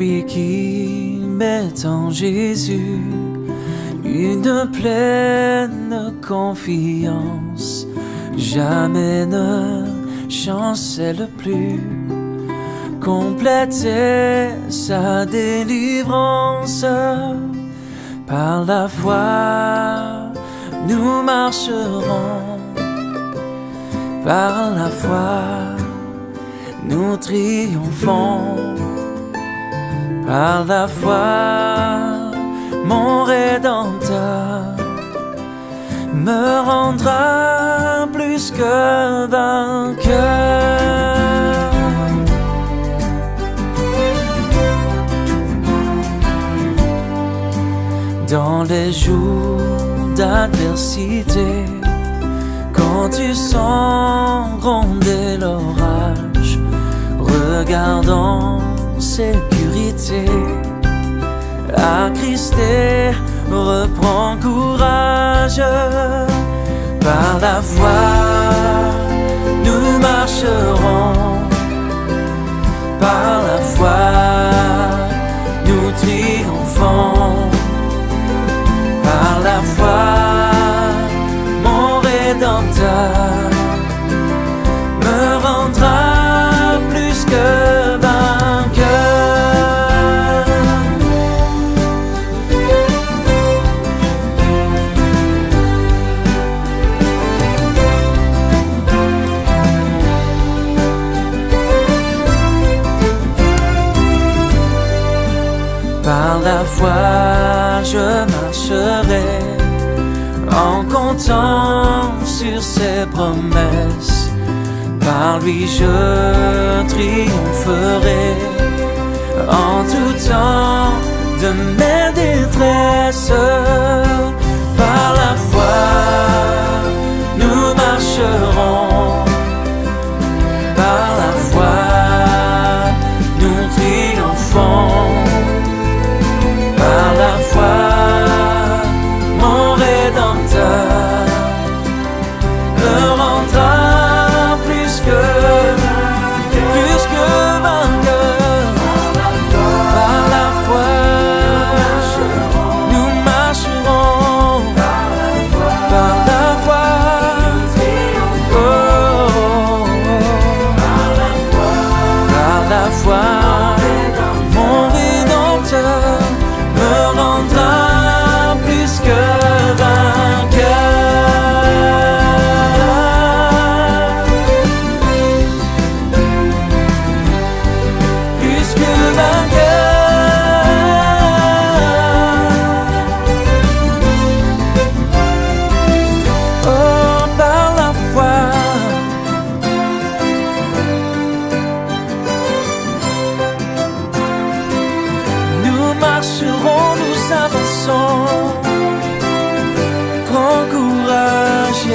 celui qui met en Jésus une pleine confiance, jamais ne chancelle plus, compléter sa délivrance. Par la foi, nous marcherons, par la foi, nous triomphons, par la foi, mon Rédempteur me rendra plus que vainqueur. Dans les jours d'adversité, quand tu sens gronder l'orage, regarde en sécurité, attristé, reprends courage. Par la foi, nous marcherons, par la foi, nous triomphons, par la foi, mon Rédempteur me rendra plus que vainqueur. Par la foi, je marcherai en comptant sur ses promesses. Par lui, je triompherai en tout temps de mes détresses. Par la foi, nous marcherons, par la foi, nous triomphons. Par la foi, mon Rédempteur me rendra plus que vainqueur. Par la foi, nous marcherons. Par la foi, oh, par la foi, mon Rédempteur me rendra plus que vainqueur. Plus que vainqueur. Oh, par la foi, nous marcherons, nous avançons, grand courage,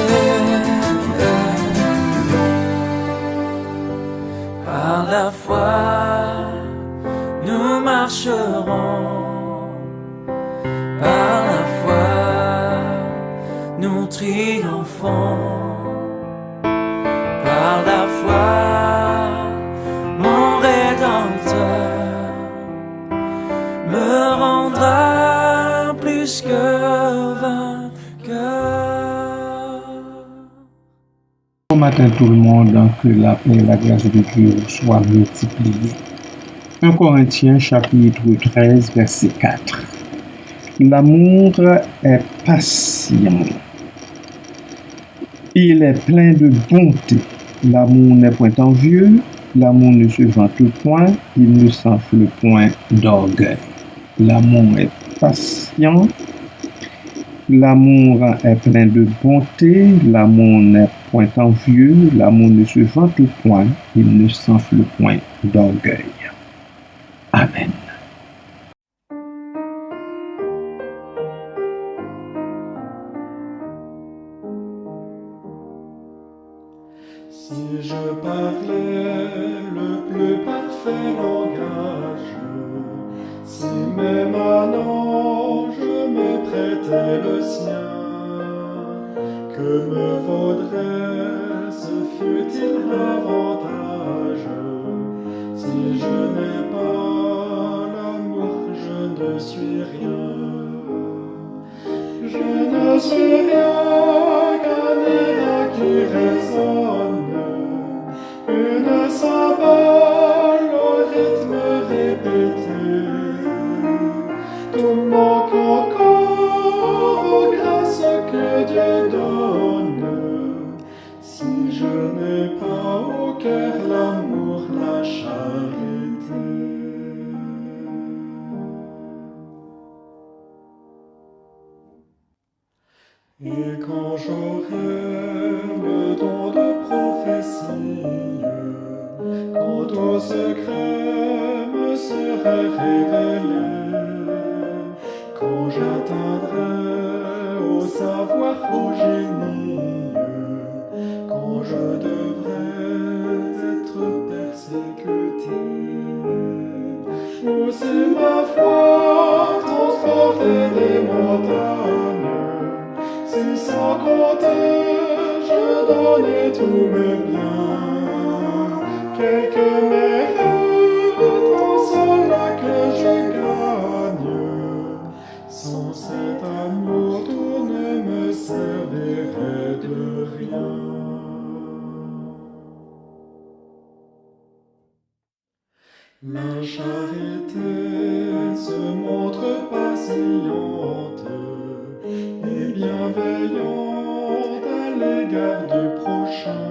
par la foi, nous marcherons, par la foi, nous triomphons, par la foi, mon Rédempteur me rendra plus que vainqueur. Bon matin tout le monde, que la paix et la grâce de Dieu soient multipliées. 1 Corinthiens chapitre 13 verset 4. L'amour est patient. Il est plein de bonté. L'amour n'est point envieux. L'amour ne se vante point. Il ne s'enfle point d'orgueil. L'amour est patient. L'amour est plein de bonté. L'amour n'est point envieux. L'amour ne se vante point. Il ne s'enfle point d'orgueil. Amen. Si je parlais le plus parfait langage, si même un ange me prêtait le sien, que me vaudrait ce futile avantage, si je n'ai pas ne suis rien. Je ne suis rien qu'un air qui résonne, une cymbale au rythme répété. Tout manque encore aux grâces que Dieu donne. Si je n'ai pas au cœur l'amour, la charité. Et quand j'aurai le don de prophétie, quand au secret me serait révélé, quand j'atteindrai au savoir, au génie, quand je devrais être persécuté, aussi ma foi transporter des montagnes, si sans compter je donnais tous mes biens, quelques mérites en cela que je gagne, sans cet amour tout ne me servirait de rien. La charité se montre patiente et bienveillante à l'égard du prochain,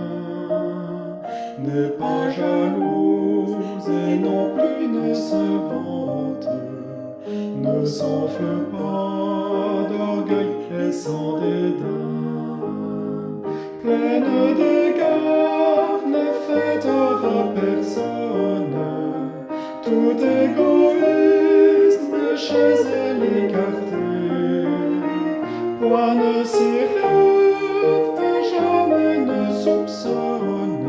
n'est pas jalouse et non plus ne se vante, ne s'enfle pas d'orgueil et sans dédain, pleine d'égard ne fait tort à personne, tout égoïste chez elle écarté, point ne s'irrite, jamais ne soupçonne,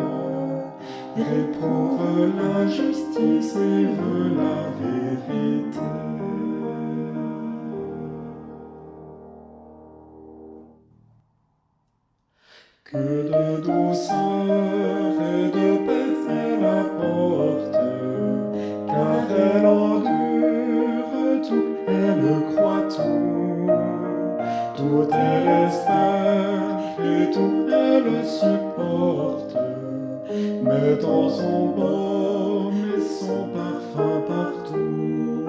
réprouve l'injustice et veut la vérité. Que de douceur et de paix elle apporte, car elle endure tout, elle croit tout, tout elle espère et tout elle supporte, mettant son baume et son parfum partout.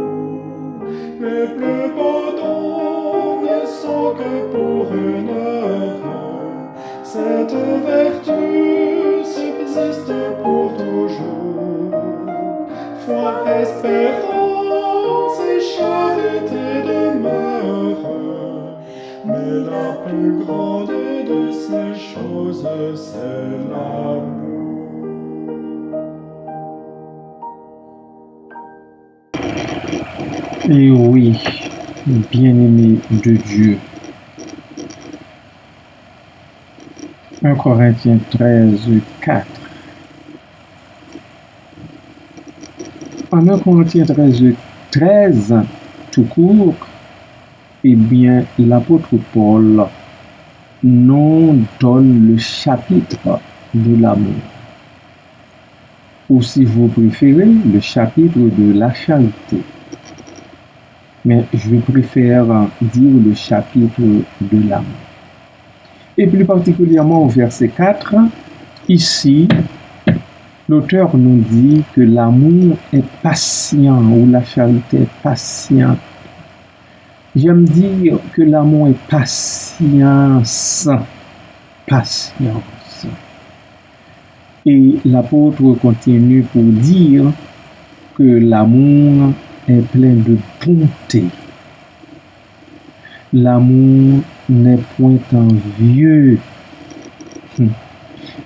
Les plus beaux dons ne sont que pour une heure, cette vertu subsiste pour toujours. Foi, espérance et charité demeurent, mais la plus grande de ces choses, c'est l'amour. Et oui, bien-aimé de Dieu. 1 Corinthiens 13, 4. En 1 Corinthiens 13, 13, tout court, eh bien, l'apôtre Paul nous donne le chapitre de l'amour. Ou si vous préférez, le chapitre de la charité. Mais je préfère dire le chapitre de l'amour. Et plus particulièrement au verset 4, ici, l'auteur nous dit que l'amour est patient ou la charité est patiente. J'aime dire que l'amour est patience. Patience. Et l'apôtre continue pour dire que l'amour est plein de bonté. L'amour n'est point envieux.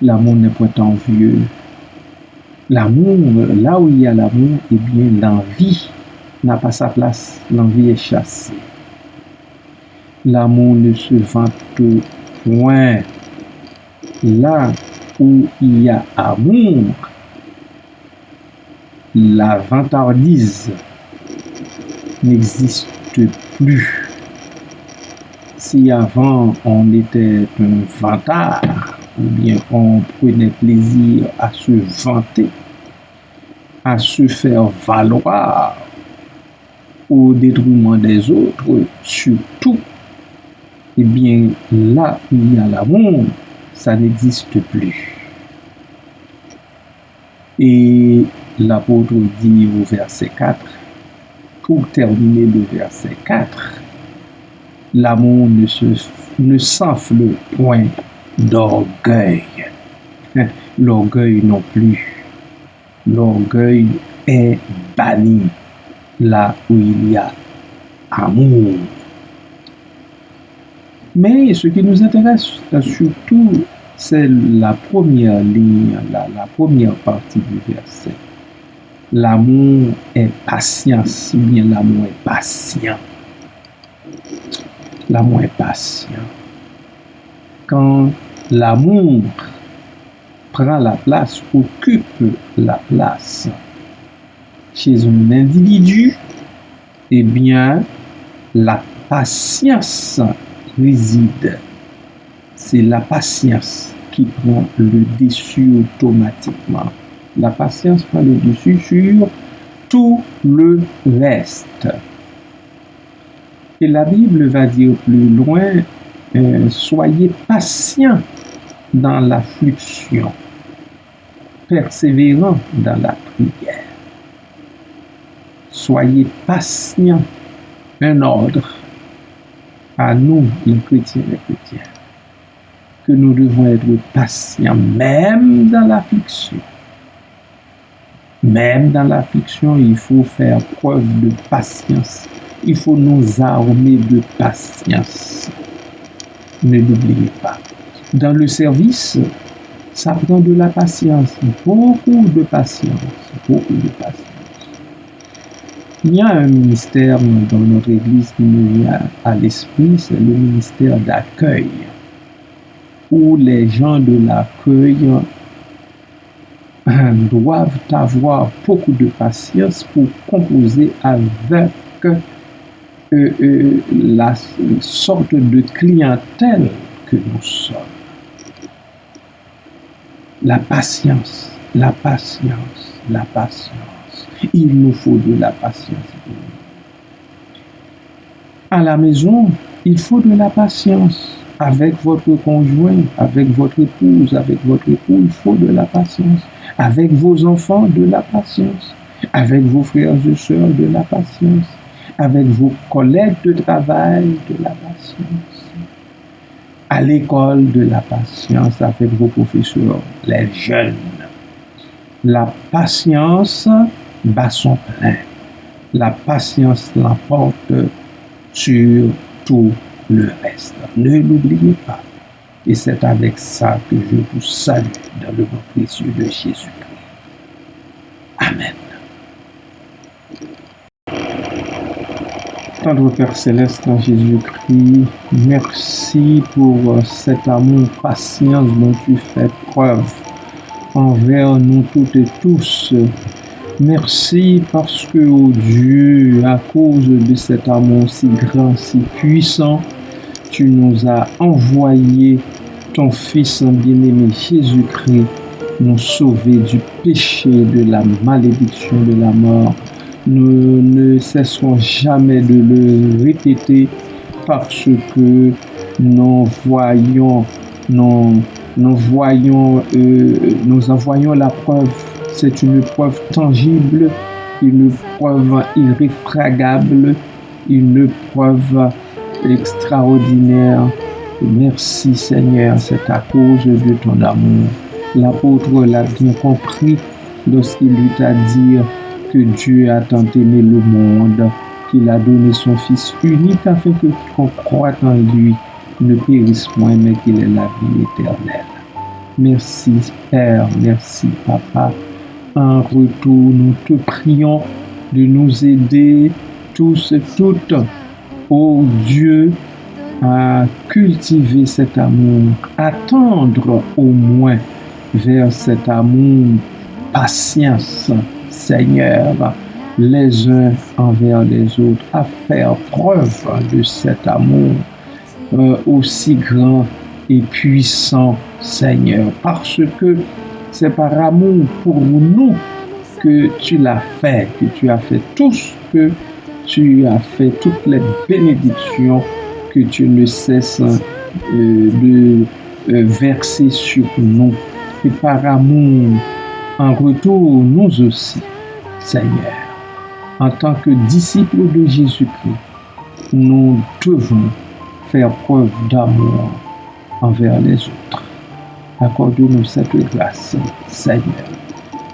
L'amour n'est point envieux. L'amour, là où il y a l'amour, eh bien l'envie n'a pas sa place. L'envie est chassée. L'amour ne se vante point. Là où il y a amour, la vantardise n'existe plus. Si avant on était un vantard, ou bien on prenait plaisir à se vanter, à se faire valoir, au détriment des autres, surtout, eh bien, là où il y a l'amour, ça n'existe plus. Et l'apôtre dit au verset 4, pour terminer le verset 4, l'amour ne s'enfle point d'orgueil. L'orgueil non plus. L'orgueil est banni là où il y a amour. Mais ce qui nous intéresse surtout, c'est la première ligne, la première partie du verset. L'amour est patience, ou bien l'amour est patient. L'amour est patient. Quand l'amour prend la place, occupe la place chez un individu, eh bien, la patience réside. C'est la patience qui prend le dessus automatiquement. La patience prend le dessus sur tout le reste. Et la Bible va dire plus loin, soyez patients dans l'affliction, persévérants dans la prière. Soyez patients, un ordre à nous, les chrétiens, que nous devons être patients, même dans l'affliction. Même dans l'affliction, il faut faire preuve de patience. Il faut nous armer de patience. Ne l'oubliez pas. Dans le service, ça prend de la patience, beaucoup de patience. Il y a un ministère dans notre Église qui me vient à l'esprit, c'est le ministère d'accueil, où les gens de l'accueil doivent avoir beaucoup de patience pour composer avec la sorte de clientèle que nous sommes. La patience. Il nous faut de la patience. À la maison, il faut de la patience. Avec votre conjoint, avec votre épouse, avec votre époux, il faut de la patience. Avec vos enfants, de la patience. Avec vos frères et sœurs, de la patience. Avec vos collègues de travail, de la patience. À l'école, de la patience avec vos professeurs, les jeunes. La patience bat son plein. La patience l'emporte sur tout le reste. Ne l'oubliez pas. Et c'est avec ça que je vous salue dans le nom précieux de Jésus-Christ. Amen. Tendre Père Céleste en Jésus-Christ, merci pour cet amour, patience dont tu fais preuve envers nous toutes et tous. Merci parce que, oh Dieu, à cause de cet amour si grand, si puissant, tu nous as envoyé ton Fils bien-aimé Jésus-Christ, nous sauver du péché, de la malédiction, de la mort. Nous ne cesserons jamais de le répéter parce que nous en voyons la preuve. C'est une preuve tangible, une preuve irréfragable, une preuve extraordinaire. Merci Seigneur, c'est à cause de ton amour. L'apôtre l'a bien compris lorsqu'il eut à dire que Dieu a tant aimé le monde qu'il a donné son Fils unique afin que quiconque croit en lui ne périsse point mais qu'il ait la vie éternelle. Merci Père, merci Papa. En retour, nous te prions de nous aider tous et toutes, ô Dieu, à cultiver cet amour, à tendre au moins vers cet amour, patience, Seigneur, les uns envers les autres, à faire preuve de cet amour aussi grand et puissant, Seigneur, parce que c'est par amour pour nous que tu l'as fait, que tu as fait tout ce que tu as fait toutes les bénédictions que tu ne cesses de verser sur nous. Et par amour, en retour, nous aussi, Seigneur, en tant que disciples de Jésus-Christ, nous devons faire preuve d'amour envers les autres. Accorde-nous cette grâce, Seigneur,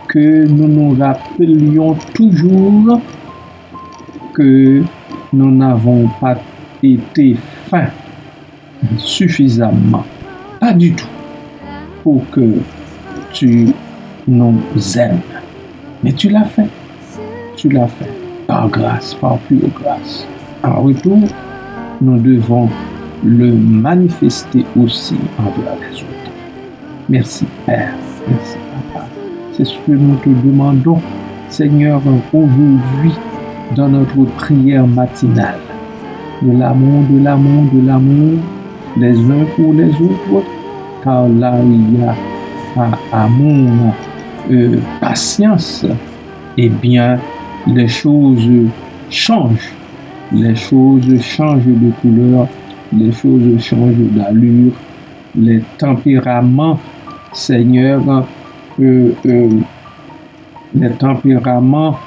que nous nous rappelions toujours que nous n'avons pas été fins suffisamment, pas du tout, pour que tu nous aimes. Mais tu l'as fait par grâce, par pure grâce. En retour, nous devons le manifester aussi envers les autres. Merci Père, merci Papa. C'est ce que nous te demandons, Seigneur, aujourd'hui, dans notre prière matinale. De l'amour, de l'amour, de l'amour, les uns pour les autres, car là il y a amour, patience, eh bien, les choses changent. Les choses changent de couleur, les choses changent d'allure, les tempéraments, Seigneur, les tempéraments,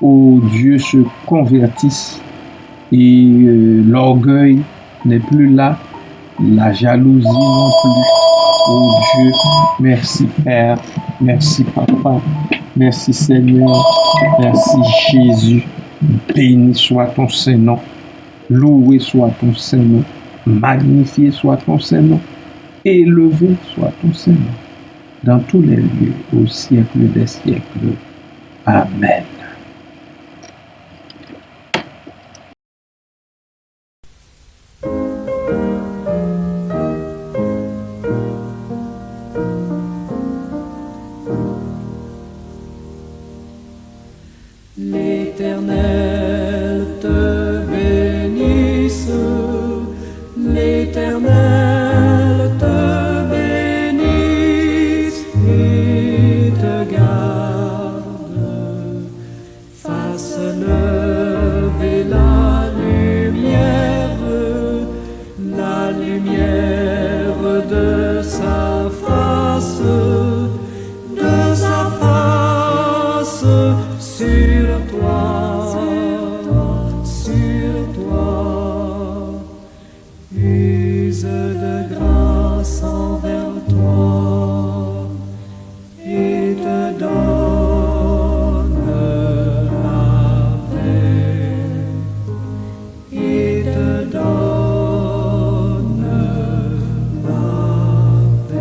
oh Dieu, se convertissent et l'orgueil n'est plus là, la jalousie non plus. Oh Dieu, merci Père, merci Papa, merci Seigneur, merci Jésus. Béni soit ton Saint-Nom, loué soit ton Saint-Nom, magnifié soit ton Saint-Nom, élevé soit ton Saint-Nom, dans tous les lieux, au siècle des siècles. Amen. L'Éternel te bénisse, l'Éternel te bénisse et te garde, fasse lever la lumière de sa face sur toi, use de grâce envers toi et te donne la paix, et te donne la paix.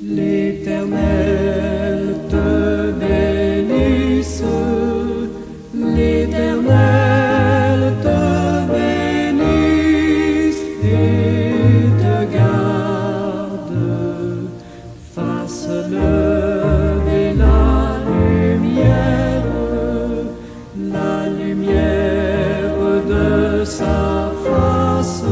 L'Éternel te bénisse, l'Éternel te bénisse et te garde, fasse lever la lumière de sa face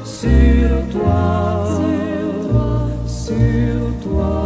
sur toi, sur toi.